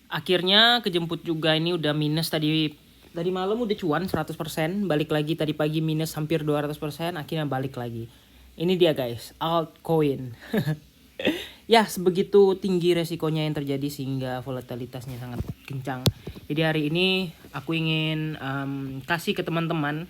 Akhirnya kejemput juga, ini udah minus tadi malam udah cuan 100%, balik lagi tadi pagi minus hampir 200%, akhirnya balik lagi. Ini dia guys, altcoin. Ya, sebegitu tinggi resikonya yang terjadi sehingga volatilitasnya sangat kencang. Jadi hari ini aku ingin kasih ke teman-teman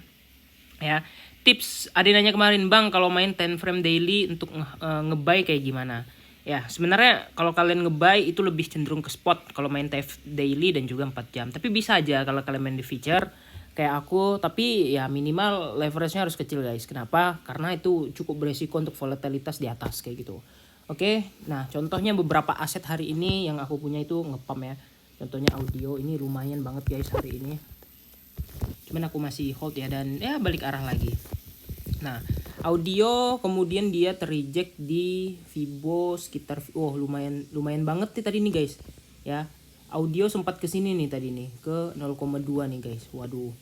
ya tips. Ada nanya kemarin, Bang, kalau main 10 frame daily untuk ngebuy kayak gimana? Ya, sebenarnya kalau kalian ngebuy itu lebih cenderung ke spot kalau main TF daily dan juga 4 jam. Tapi bisa aja kalau kalian main di feature kayak aku, tapi ya minimal leverage-nya harus kecil guys. Kenapa? Karena itu cukup beresiko untuk volatilitas di atas kayak gitu. Oke, nah contohnya beberapa aset hari ini yang aku punya itu ngepam ya. Contohnya audio ini lumayan banget guys hari ini. Cuman aku masih hold ya, dan ya balik arah lagi. Nah, audio kemudian dia terreject di Fibo sekitar lumayan banget nih tadi nih guys. Ya. Audio sempat ke sini nih tadi nih ke 0,2 nih guys. Waduh.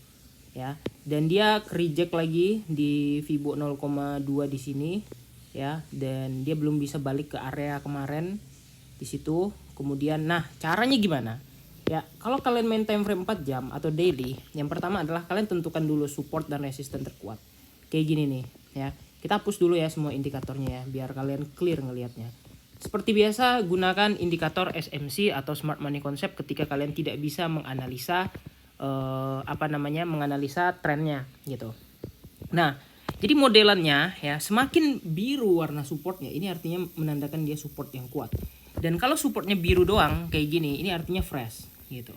Ya. Dan dia reject lagi di Fibo 0,2 di sini ya, dan dia belum bisa balik ke area kemarin di situ. Kemudian nah, caranya gimana? Ya, kalau kalian main time frame 4 jam atau daily, yang pertama adalah kalian tentukan dulu support dan resistance terkuat. Kayak gini nih, ya. Kita hapus dulu ya semua indikatornya ya, biar kalian clear ngelihatnya. Seperti biasa, gunakan indikator SMC atau Smart Money Concept ketika kalian tidak bisa menganalisa menganalisa trennya gitu. Nah, jadi modelannya ya, semakin biru warna supportnya, ini artinya menandakan dia support yang kuat. Dan kalau supportnya biru doang kayak gini, ini artinya fresh gitu.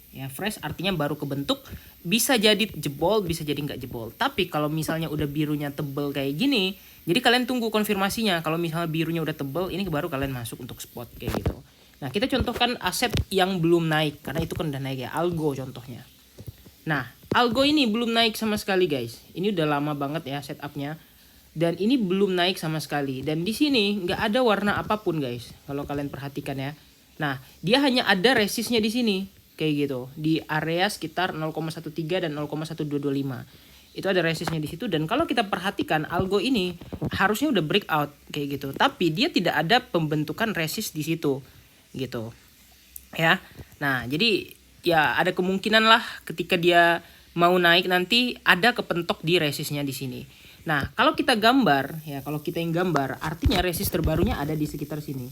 Ya, fresh artinya baru kebentuk, bisa jadi jebol, bisa jadi nggak jebol. Tapi kalau misalnya udah birunya tebel kayak gini, jadi kalian tunggu konfirmasinya. Kalau misalnya birunya udah tebel, ini baru kalian masuk untuk spot kayak gitu. Nah, kita contohkan aset yang belum naik, karena itu kan udah naik ya, Algo contohnya. Nah, Algo ini belum naik sama sekali guys. Ini udah lama banget ya setupnya. Dan ini belum naik sama sekali. Dan di sini nggak ada warna apapun guys. Kalau kalian perhatikan ya. Nah, dia hanya ada resistnya di sini. Kayak gitu. Di area sekitar 0,13 dan 0,1225. Itu ada resistnya di situ. Dan kalau kita perhatikan Algo ini harusnya udah breakout kayak gitu. Tapi dia tidak ada pembentukan resist di situ. Gitu. Ya. Nah, jadi ya ada kemungkinan lah ketika dia mau naik nanti ada kepentok di resistnya di sini. Nah, kalau kita gambar ya, kalau kita yang gambar artinya resist terbarunya ada di sekitar sini.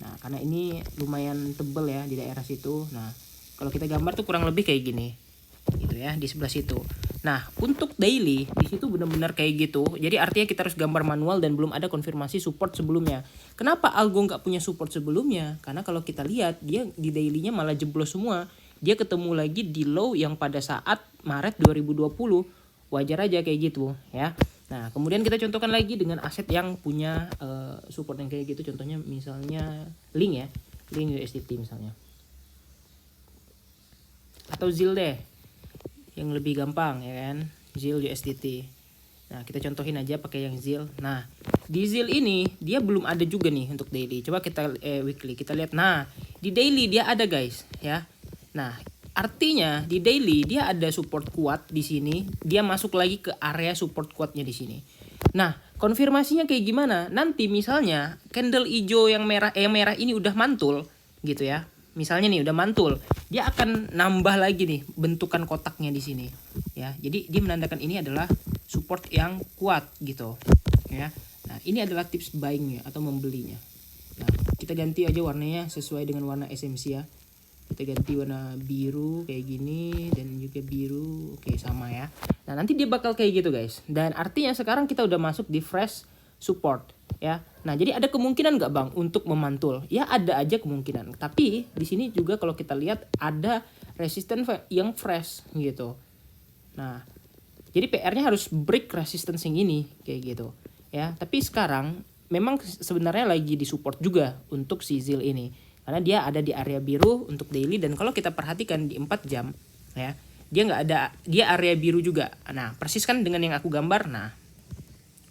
Nah, karena ini lumayan tebel ya di daerah situ. Nah, kalau kita gambar tuh kurang lebih kayak gini. Gitu ya, di sebelah situ. Nah, untuk daily di situ benar-benar kayak gitu. Jadi artinya kita harus gambar manual dan belum ada konfirmasi support sebelumnya. Kenapa Algo nggak punya support sebelumnya? Karena kalau kita lihat dia di dailynya malah jeblos semua. Dia ketemu lagi di low yang pada saat Maret 2020. Wajar aja kayak gitu ya. Nah, kemudian kita contohkan lagi dengan aset yang punya support yang kayak gitu. Contohnya misalnya Link ya. Link USDT misalnya. Atau ZIL deh, yang lebih gampang ya kan, ZIL USDT. Nah, kita contohin aja pakai yang ZIL. Nah, di ZIL ini dia belum ada juga nih untuk daily. Coba kita weekly kita lihat. Nah, di daily dia ada guys ya. Nah, artinya di daily dia ada support kuat di sini. Dia masuk lagi ke area support kuatnya di sini. Nah, konfirmasinya kayak gimana? Nanti misalnya candle hijau yang merah ini udah mantul gitu ya. Misalnya nih udah mantul, dia akan nambah lagi nih bentukan kotaknya di sini ya. Jadi dia menandakan ini adalah support yang kuat gitu ya. Nah, ini adalah tips buyingnya atau membelinya. Nah, kita ganti aja warnanya sesuai dengan warna SMC ya. Kita ganti warna biru kayak gini dan juga biru. Oke, sama ya. Nah, nanti dia bakal kayak gitu guys. Dan artinya sekarang kita udah masuk di fresh support ya. Nah, jadi ada kemungkinan nggak Bang untuk memantul? Ya ada aja kemungkinan. Tapi di sini juga kalau kita lihat ada resistance yang fresh gitu. Nah, jadi PR-nya harus break resistance yang ini kayak gitu ya. Tapi sekarang memang sebenarnya lagi di support juga untuk si ZIL ini. Karena dia ada di area biru untuk daily, dan kalau kita perhatikan di 4 jam ya, dia nggak ada, dia area biru juga. Nah, persis kan dengan yang aku gambar. Nah,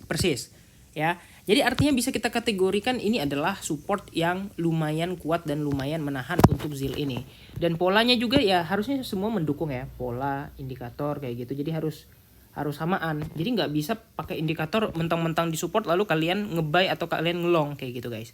persis ya. Jadi artinya bisa kita kategorikan ini adalah support yang lumayan kuat dan lumayan menahan untuk ZIL ini. Dan polanya juga ya harusnya semua mendukung ya, pola indikator kayak gitu. Jadi harus samaan. Jadi nggak bisa pakai indikator mentang-mentang di support lalu kalian ngebuy atau kalian ngelong kayak gitu guys.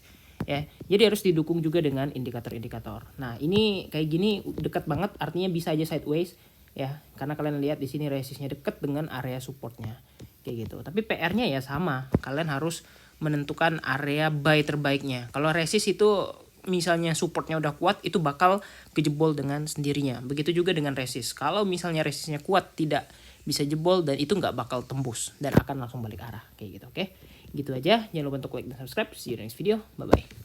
ya. Jadi harus didukung juga dengan indikator-indikator. Nah, ini kayak gini dekat banget, artinya bisa aja sideways ya. Karena kalian lihat di sini resistnya dekat dengan area supportnya. Kayak gitu. Tapi PR-nya ya sama. Kalian harus menentukan area buy terbaiknya. Kalau resist itu misalnya supportnya udah kuat, itu bakal kejebol dengan sendirinya. Begitu juga dengan resist. Kalau misalnya resistnya kuat, tidak bisa jebol dan itu nggak bakal tembus dan akan langsung balik arah kayak gitu. Oke, gitu aja. Jangan lupa untuk like dan subscribe. See you in the next video. Bye bye.